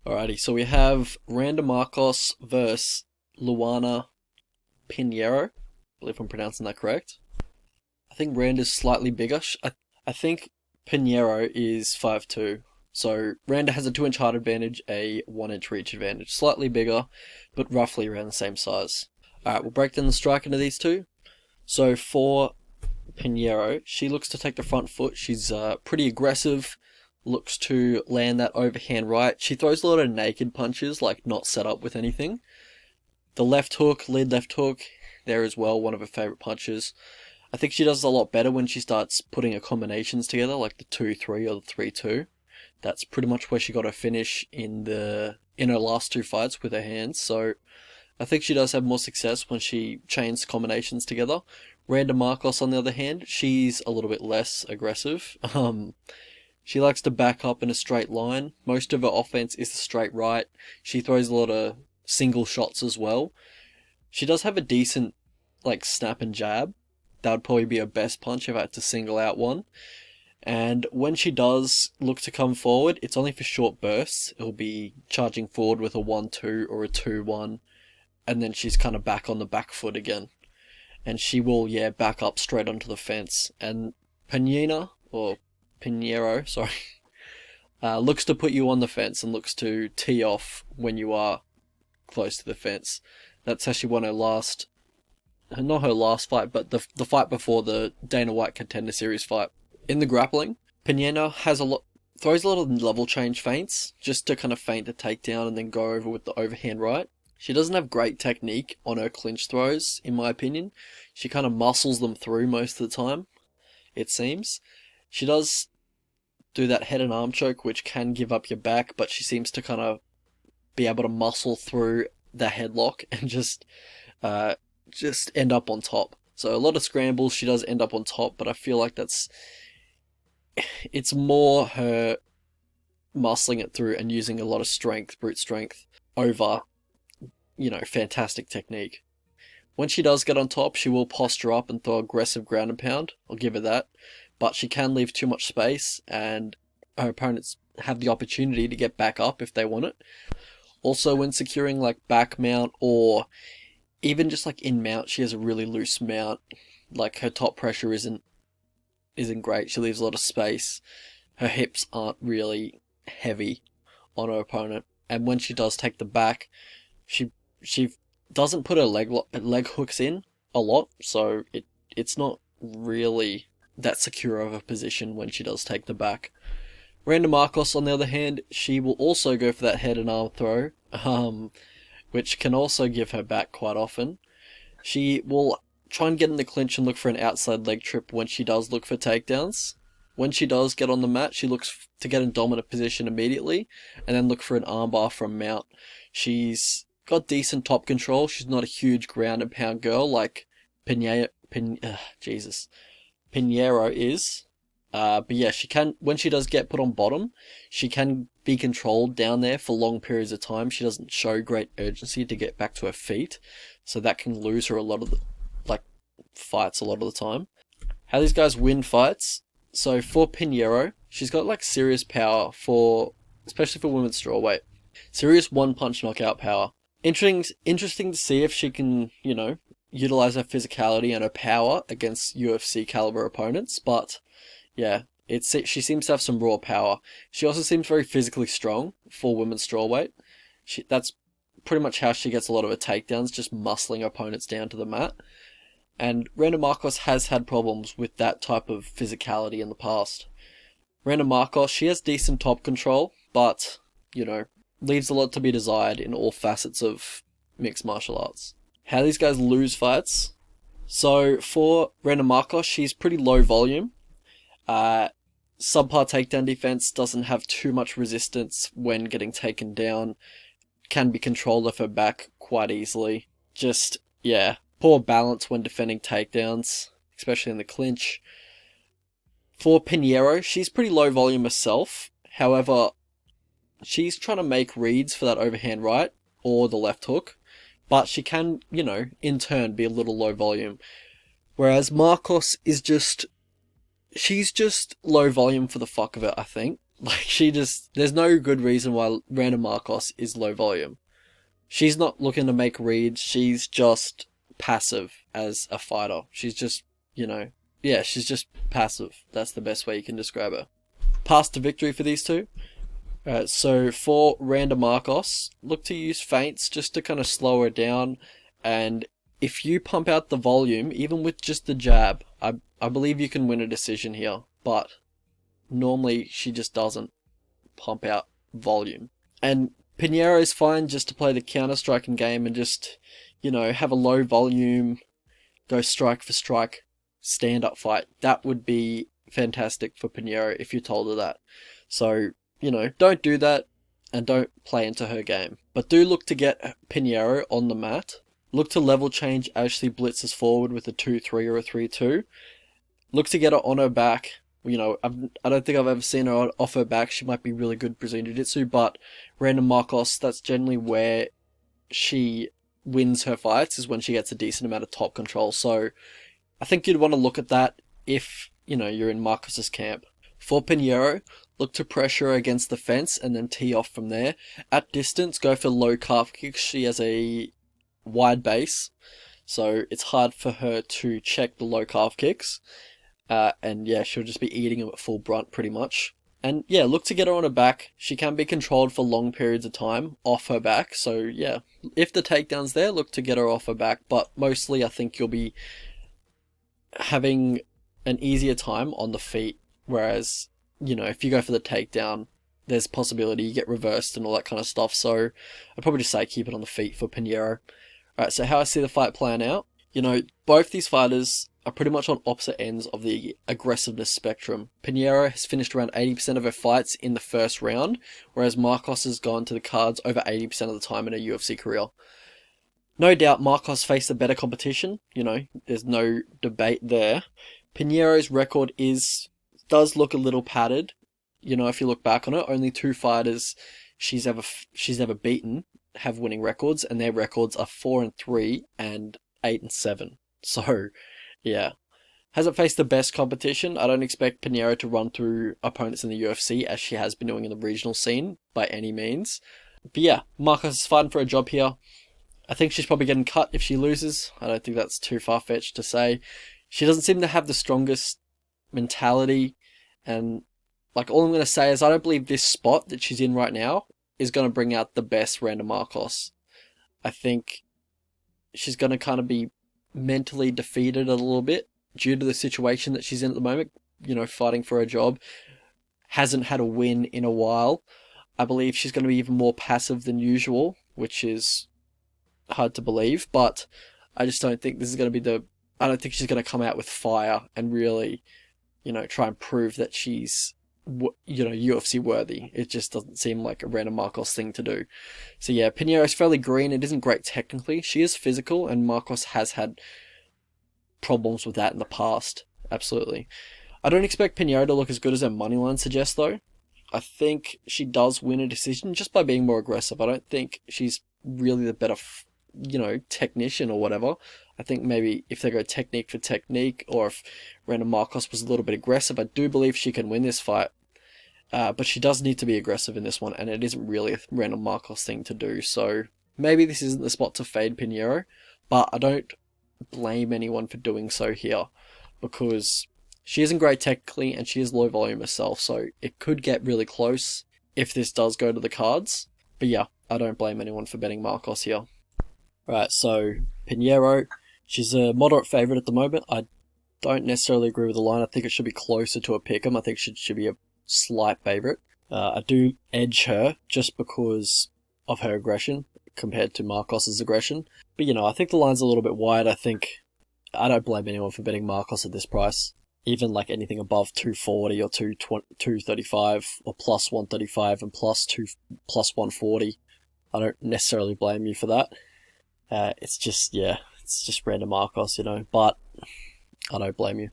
Alrighty, so we have Randa Markos versus Luana Pinheiro. I believe I'm pronouncing that correct. I think Randa's slightly bigger. I think Pinheiro is 5'2". So Randa has a 2-inch height advantage, a 1-inch reach advantage. Slightly bigger, but roughly around the same size. Alright, we'll break down the strike into these two. So for Pinheiro, she looks to take the front foot. She's pretty aggressive. Looks to land that overhand right. She throws a lot of naked punches, like not set up with anything. The left hook, lead left hook, there as well, one of her favourite punches. I think she does a lot better when she starts putting her combinations together, like the 2-3 or the 3-2. That's pretty much where she got her finish in her last two fights with her hands. So I think she does have more success when she chains combinations together. Randa Markos, on the other hand, she's a little bit less aggressive. She likes to back up in a straight line. Most of her offense is the straight right. She throws a lot of single shots as well. She does have a decent, snap and jab. That would probably be her best punch if I had to single out one. And when she does look to come forward, it's only for short bursts. It'll be charging forward with a 1-2 or a 2-1. And then she's kind of back on the back foot again. And she will, back up straight onto the fence. And Pinheiro, sorry, looks to put you on the fence and looks to tee off when you are close to the fence. That's how she won her not her last fight, but the fight before the Dana White Contender Series fight. In the grappling, Pinheiro throws a lot of level change feints, just to kind of feint the takedown and then go over with the overhand right. She doesn't have great technique on her clinch throws, in my opinion. She kind of muscles them through most of the time, it seems. She does do that head and arm choke, which can give up your back, but she seems to kind of be able to muscle through the headlock and just end up on top. So a lot of scrambles, she does end up on top, but I feel like it's more her muscling it through and using a lot of strength, brute strength, over, fantastic technique. When she does get on top, she will posture up and throw aggressive ground and pound. I'll give her that. But she can leave too much space, and her opponents have the opportunity to get back up if they want it. Also, when securing back mount or even just in mount, she has a really loose mount. Her top pressure isn't great. She leaves a lot of space. Her hips aren't really heavy on her opponent. And when she does take the back, she doesn't put her leg hooks in a lot, so it's not really that secure of a position when she does take the back. Randa Markos, on the other hand, she will also go for that head and arm throw, which can also give her back quite often. She will try and get in the clinch and look for an outside leg trip when she does look for takedowns. When she does get on the mat, she looks to get in dominant position immediately, and then look for an armbar from mount. She's got decent top control. She's not a huge ground and pound girl like Pinheiro is. But yeah, she can, when she does get put on bottom, she can be controlled down there for long periods of time. She doesn't show great urgency to get back to her feet, so that can lose her a lot of the fights a lot of the time. How these guys win fights. So for Pinheiro, she's got serious power especially for women's strawweight. Serious one-punch knockout power. Interesting to see if she can, utilize her physicality and her power against UFC caliber opponents, but yeah, she seems to have some raw power. She also seems very physically strong for women's strawweight. That's pretty much how she gets a lot of her takedowns, just muscling opponents down to the mat. And Randa Markos has had problems with that type of physicality in the past. Randa Markos, she has decent top control, but, leaves a lot to be desired in all facets of mixed martial arts. How these guys lose fights. So for Randa Markos, she's pretty low volume. Subpar takedown defense, doesn't have too much resistance when getting taken down. Can be controlled off her back quite easily. Poor balance when defending takedowns, especially in the clinch. For Pinheiro, she's pretty low volume herself. However, she's trying to make reads for that overhand right or the left hook, but she can, in turn be a little low volume. Whereas Markos is she's just low volume for the fuck of it, I think. There's no good reason why Randa Markos is low volume. She's not looking to make reads. She's just passive as a fighter. She's just, yeah, she's just passive. That's the best way you can describe her. Path to victory for these two. So for Randa Markos, look to use feints just to kind of slow her down. And if you pump out the volume, even with just the jab, I believe you can win a decision here. But normally she just doesn't pump out volume. And Pinheiro is fine just to play the counter-striking game and just, have a low volume, go strike for strike, stand-up fight. That would be fantastic for Pinheiro if you told her that. So, don't do that and don't play into her game. But do look to get Pinheiro on the mat. Look to level change as she blitzes forward with a 2-3 or a 3-2. Look to get her on her back. I don't think I've ever seen her off her back. She might be really good Brazilian Jiu-Jitsu, but Randa Markos, that's generally where she wins her fights, is when she gets a decent amount of top control. So I think you'd want to look at that if, you're in Markos's camp. For Pinheiro, look to pressure against the fence and then tee off from there. At distance, go for low calf kicks. She has a wide base, so it's hard for her to check the low calf kicks. And yeah, she'll just be eating them at full brunt pretty much. And yeah, look to get her on her back. She can be controlled for long periods of time off her back. So yeah, if the takedown's there, look to get her off her back. But mostly I think you'll be having an easier time on the feet. Whereas, if you go for the takedown, there's possibility you get reversed and all that kind of stuff. So I'd probably just say keep it on the feet for Pinheiro. Alright, so how I see the fight playing out. Both these fighters are pretty much on opposite ends of the aggressiveness spectrum. Pinheiro has finished around 80% of her fights in the first round, whereas Markos has gone to the cards over 80% of the time in her UFC career. No doubt Markos faced a better competition, there's no debate there. Pinheiro's record does look a little padded. If you look back on it, only 2 fighters she's ever beaten have winning records, and their records are 4-3 and 8-7. So, yeah. Hasn't faced the best competition. I don't expect Pinheiro to run through opponents in the UFC as she has been doing in the regional scene by any means. But yeah, Markos is fighting for a job here. I think she's probably getting cut if she loses. I don't think that's too far-fetched to say. She doesn't seem to have the strongest mentality, and all I'm going to say is I don't believe this spot that she's in right now is going to bring out the best Randa Markos. I think she's going to kind of be mentally defeated a little bit due to the situation that she's in at the moment, fighting for a job. Hasn't had a win in a while. I believe she's going to be even more passive than usual, which is hard to believe, but I just don't think this is going to be I don't think she's going to come out with fire and really, try and prove that she's, UFC worthy. It just doesn't seem like a Randa Markos thing to do. So yeah, Pinheiro's fairly green. It isn't great technically. She is physical, and Markos has had problems with that in the past. Absolutely. I don't expect Pinheiro to look as good as her moneyline suggests, though. I think she does win a decision just by being more aggressive. I don't think she's really the better, technician or whatever. I think maybe if they go technique for technique, or if Randa Markos was a little bit aggressive, I do believe she can win this fight. But she does need to be aggressive in this one, and it isn't really a Randa Markos thing to do. So maybe this isn't the spot to fade Pinheiro, but I don't blame anyone for doing so here, because she isn't great technically and she is low volume herself, so it could get really close if this does go to the cards. But yeah, I don't blame anyone for betting Markos here. Right, so Pinheiro, she's a moderate favourite at the moment. I don't necessarily agree with the line. I think it should be closer to a pick'em. I think she should be a slight favourite. I do edge her just because of her aggression compared to Markos's aggression. But I think the line's a little bit wide. I don't blame anyone for betting Markos at this price. Even anything above 240 or 235 or plus 135 and plus 140. I don't necessarily blame you for that. It's just Randa Markos, but I don't blame you.